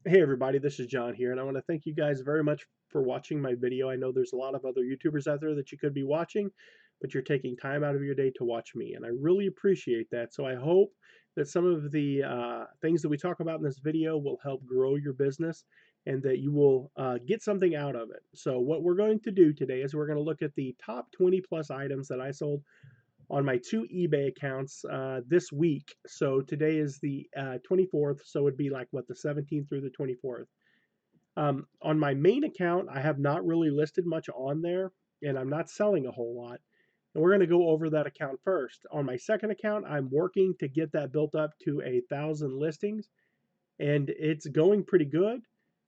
Hey everybody, this is John here, and I want to thank you guys very much for watching my video. I know there's a lot of other YouTubers out there that you could be watching, but you're taking time out of your day to watch me, and I really appreciate that. So I hope that some of the things that we talk about in this video will help grow your business and that you will get something out of it. So what we're going to do today is we're going to look at the top 20 plus items that I sold on my two eBay accounts this week. So today is the 24th, so it'd be like what, the 17th through the 24th. On my main account, I have not really listed much on there, and I'm not selling a whole lot. And we're going to go over that account first. On my second account, I'm working to get that built up to 1,000 listings, and it's going pretty good.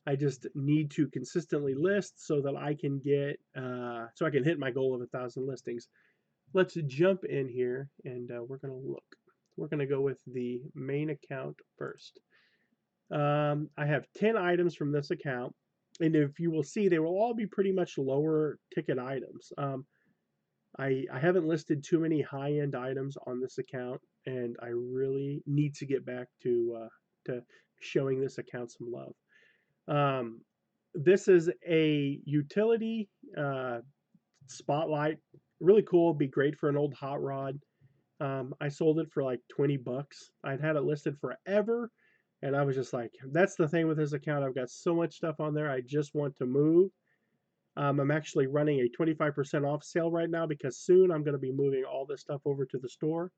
I just need to consistently list so that I can get so I can hit my goal of 1,000 listings. Let's jump in here and we're going to look. We're going to go with the main account first. I have 10 items from this account, and if you will see, they will all be pretty much lower ticket items. I haven't listed too many high-end items on this account, and I really need to get back to showing this account some love. Um, this is a utility spotlight, really cool. Be great for an old hot rod. I sold it for like 20 bucks. I'd had it listed forever, and I was just like, that's the thing with this account. I've got so much stuff on there. I just want to move. I'm actually running a 25% off sale right now because soon I'm going to be moving all this stuff over to the store,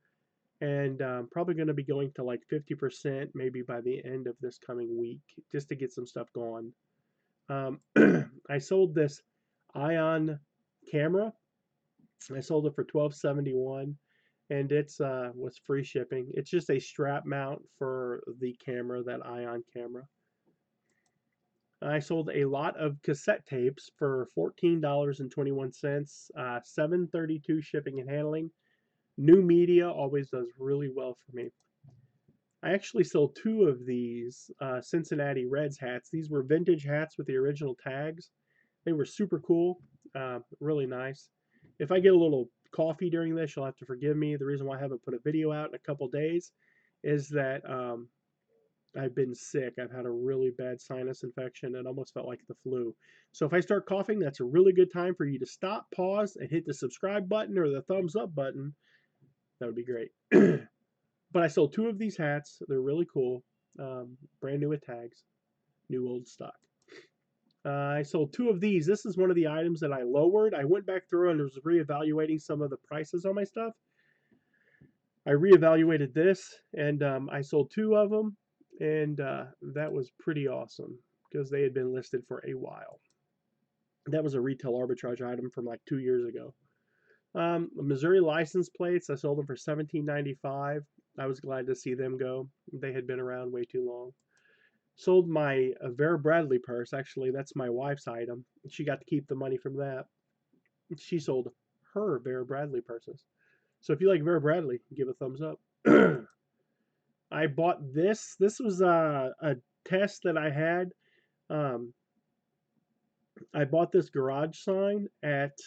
and probably going to be going to like 50% maybe by the end of this coming week just to get some stuff going. I sold this Ion camera. I sold it for $12.71, and it's was free shipping. It's just a strap mount for the camera, that Ion camera. I sold a lot of cassette tapes for $14.21, 732 shipping and handling. New media always does really well for me. I actually sold two of these Cincinnati Reds hats. These were vintage hats with the original tags. They were super cool, really nice. If I get a little coffee during this, you'll have to forgive me. The reason why I haven't put a video out in a couple days is that I've been sick. I've had a really bad sinus infection. It almost felt like the flu. So if I start coughing, that's a really good time for you to stop, pause, and hit the subscribe button or the thumbs up button. That would be great. But I sold two of these hats. They're really cool. Brand new with tags, new old stock. I sold two of these. This is one of the items that I lowered. I went back through and was reevaluating some of the prices on my stuff. I reevaluated this, and I sold two of them, and that was pretty awesome because they had been listed for a while. That was a retail arbitrage item from like 2 years ago. Missouri license plates, I sold them for $17.95. I was glad to see them go. They had been around way too long. Sold my Vera Bradley purse. Actually, that's my wife's item. She got to keep the money from that. She sold her Vera Bradley purses. So if you like Vera Bradley, give a thumbs up. I bought this. This was a test that I had. Um, I bought this garage sign at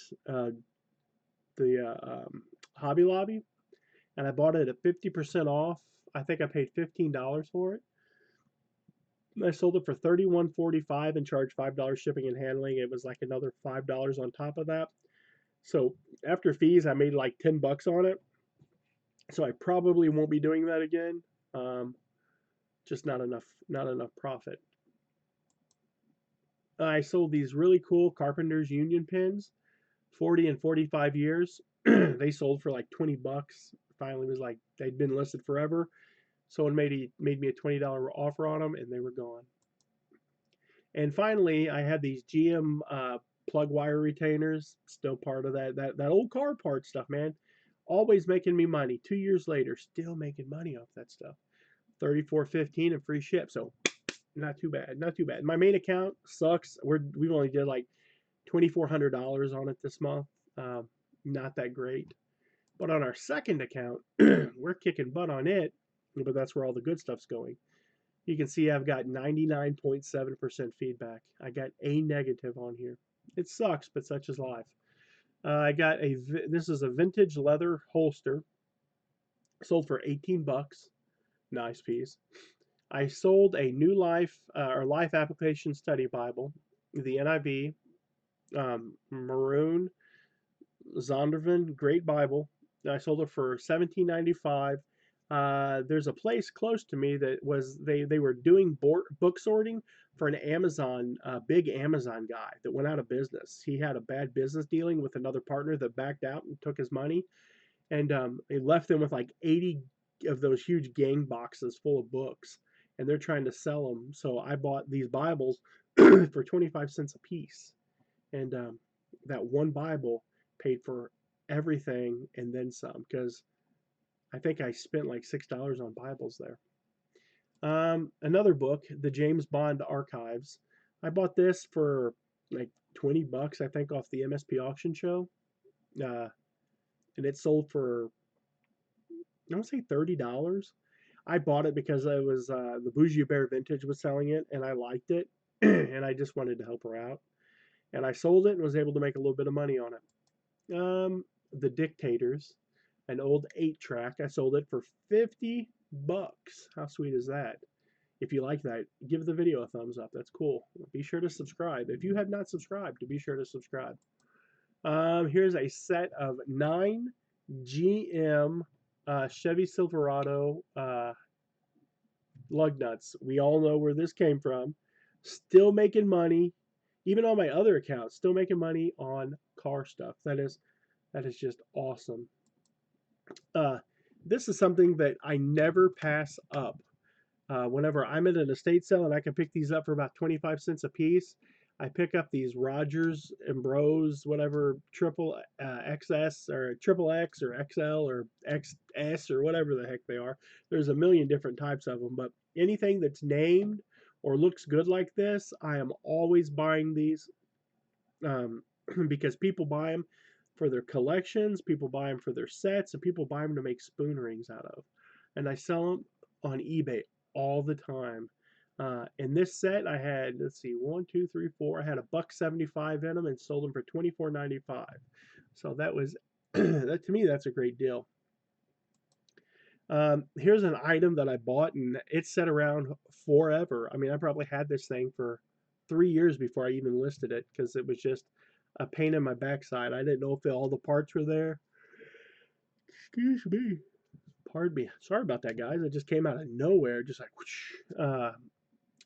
the Hobby Lobby, and I bought it at 50% off. I think I paid $15 for it. I sold it for $31.45 and charged $5 shipping and handling. It was like another $5 on top of that. So after fees, I made like 10 bucks on it. So I probably won't be doing that again. Um, just not enough profit. I sold these really cool Carpenter's Union pins, 40 and 45 years. They sold for like 20 bucks. Finally was like they'd been listed forever. Someone made me a $20 offer on them, and they were gone. And finally, I had these GM plug wire retainers, still part of that old car part stuff, man. Always making me money. 2 years later, still making money off that stuff. 34.15 and free ship. So not too bad, not too bad. My main account sucks. We've only did like $2,400 on it this month. Not that great. But on our second account, we're kicking butt on it. But that's where all the good stuff's going. You can see I've got 99.7% feedback. I got a negative on here. It sucks, but such is life. I got this is a vintage leather holster, sold for 18 bucks. Nice piece. I sold a New Life or Life Application Study Bible, the NIV, maroon Zondervan, great Bible. I sold it for 17.95. There's a place close to me that was they were doing book sorting for an Amazon big Amazon guy that went out of business. He had a bad business dealing with another partner that backed out and took his money, and they left them with like 80 of those huge gang boxes full of books, and they're trying to sell them. So I bought these Bibles for 25 cents a piece, and that one Bible paid for everything and then some because I think I spent like $6 on Bibles there. Another book, the James Bond Archives. I bought this for like 20 bucks, I think, off the MSP auction show. Uh, and it sold for, I want to say $30. I bought it because it was the Bougie Bear Vintage was selling it and I liked it. And I just wanted to help her out. And I sold it and was able to make a little bit of money on it. The Dictators, an old 8-track. I sold it for 50 bucks. How sweet is that? If you like that, give the video a thumbs up. That's cool. Be sure to subscribe. If you have not subscribed, be sure to subscribe. Here's a set of 9 GM Chevy Silverado lug nuts. We all know where this came from. Still making money, even on my other accounts. Still making money on car stuff. That is just awesome. This is something that I never pass up. Whenever I'm at an estate sale and I can pick these up for about 25 cents a piece, I pick up these Rogers and Bros, whatever, triple XS or triple X or XL or XS or whatever the heck they are. There's a million different types of them, but anything that's named or looks good like this, I am always buying these um, because people buy them for their collections, people buy them for their sets, and people buy them to make spoon rings out of. And I sell them on eBay all the time. In this set, I had, let's see, 1, 2, 3, 4. I had $1.75 in them and sold them for $24.95. So that was, that to me, that's a great deal. Here's an item that I bought and it's set around forever. I mean, I probably had this thing for 3 years before I even listed it because it was just a pain in my backside. I didn't know if all the parts were there. Excuse me. Pardon me. Sorry about that, guys. It just came out of nowhere, just like whoosh.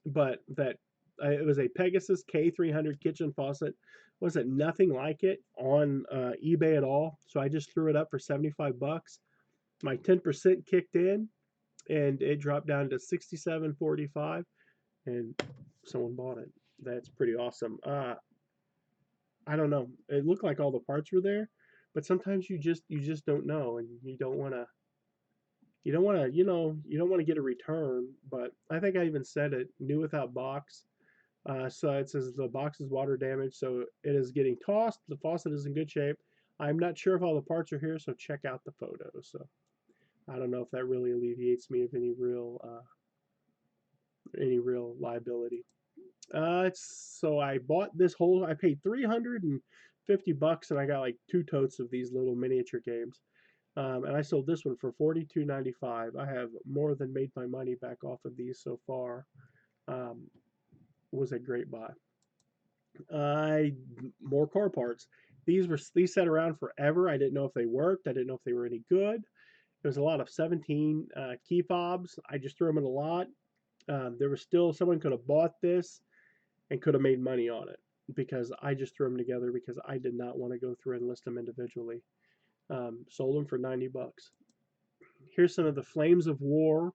But that it was a Pegasus K300 kitchen faucet. Wasn't nothing like it on eBay at all. So I just threw it up for 75 bucks. My 10% kicked in and it dropped down to 67.45 and someone bought it. That's pretty awesome. I don't know. It looked like all the parts were there, but sometimes you just don't know and you don't want to you don't want to get a return, but I think I even said it, new without box. So it says the box is water damaged, so it is getting tossed. The faucet is in good shape. I'm not sure if all the parts are here, so check out the photos. So I don't know if that really alleviates me of any real liability. So I bought this whole. I paid 350 bucks, and I got like 2 totes of these little miniature games. And I sold this one for $42.95. I have more than made my money back off of these so far. Was a great buy. More car parts. These sat around forever. I didn't know if they worked. I didn't know if they were any good. There's a lot of 17 key fobs. I just threw them in a lot. There was still someone could have bought this and could have made money on it because I just threw them together because I did not want to go through and list them individually. Sold them for 90 bucks. Here's some of the Flames of War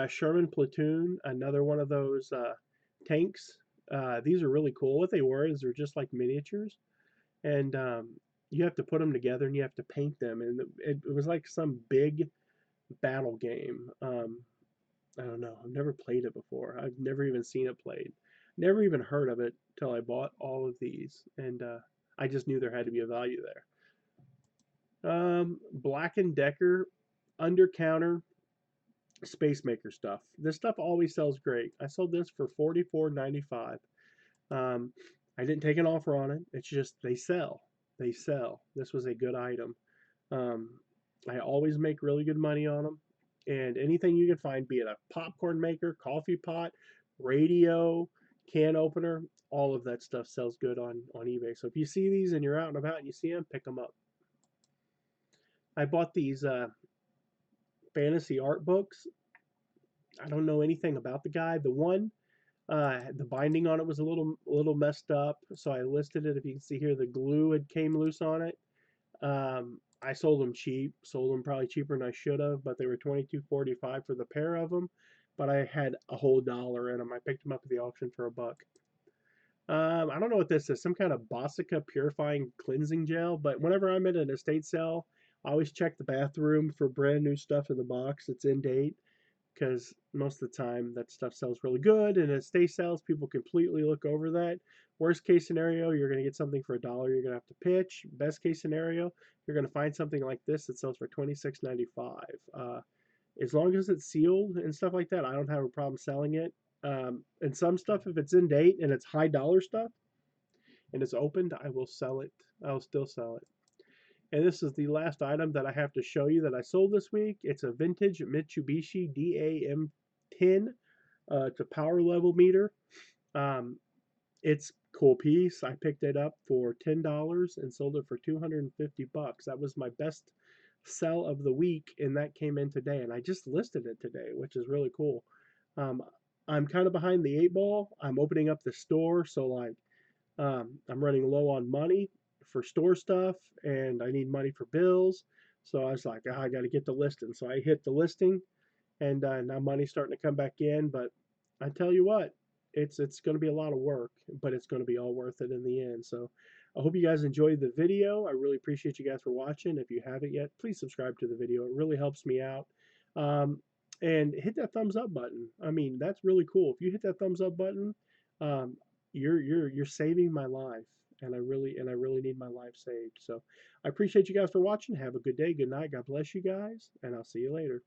Sherman Platoon, another one of those tanks. These are really cool. What they were is they're just like miniatures, and you have to put them together and you have to paint them. And it was like some big battle game. I don't know. I've never played it before. I've never even seen it played. Never even heard of it till I bought all of these, and I just knew there had to be a value there. Black and Decker under counter Space Maker stuff. This stuff always sells great. I sold this for $44.95. I didn't take an offer on it. It's just they sell. They sell. This was a good item. I always make really good money on them. and anything you can find, be it a popcorn maker, coffee pot, radio, can opener, all of that stuff sells good on eBay. So if you see these and you're out and about and you see them, pick them up. I bought these fantasy art books. I don't know anything about the guy. The one, the binding on it was a little messed up, so I listed it. If you can see here, the glue had came loose on it. I sold them cheap, sold them probably cheaper than I should have, but they were 22.45 for the pair of them. But I had a whole dollar in them. I picked them up at the auction for $1. I don't know what this is, some kind of Bossica purifying cleansing gel. But whenever I'm at an estate sale, I always check the bathroom for brand new stuff in the box that's in date, because most of the time that stuff sells really good, and at estate sales, people completely look over that. Worst case scenario, you're going to get something for $1. You're going to have to pitch. Best case scenario, you're going to find something like this that sells for $26.95. As long as it's sealed and stuff like that, I don't have a problem selling it. And some stuff, if it's in date and it's high dollar stuff and it's opened, I will sell it. I'll still sell it. And this is the last item that I have to show you that I sold this week. It's a vintage Mitsubishi DAM10. It's a power level meter. Um, it's a cool piece. I picked it up for $10 and sold it for $250. That was my best sell of the week, and that came in today. And I just listed it today, which is really cool. Um, I'm kind of behind the eight ball. I'm opening up the store, so like I'm running low on money for store stuff, and I need money for bills. So I was like, I got to get the listing. So I hit the listing, and now money's starting to come back in. But I tell you what, it's going to be a lot of work, but it's going to be all worth it in the end. So I hope you guys enjoyed the video. I really appreciate you guys for watching. If you haven't yet, please subscribe to the video. It really helps me out. Um, and hit that thumbs up button. I mean, that's really cool. If you hit that thumbs up button, um, you're saving my life, and I really need my life saved. So I appreciate you guys for watching. Have a good day, good night. God bless you guys, and I'll see you later.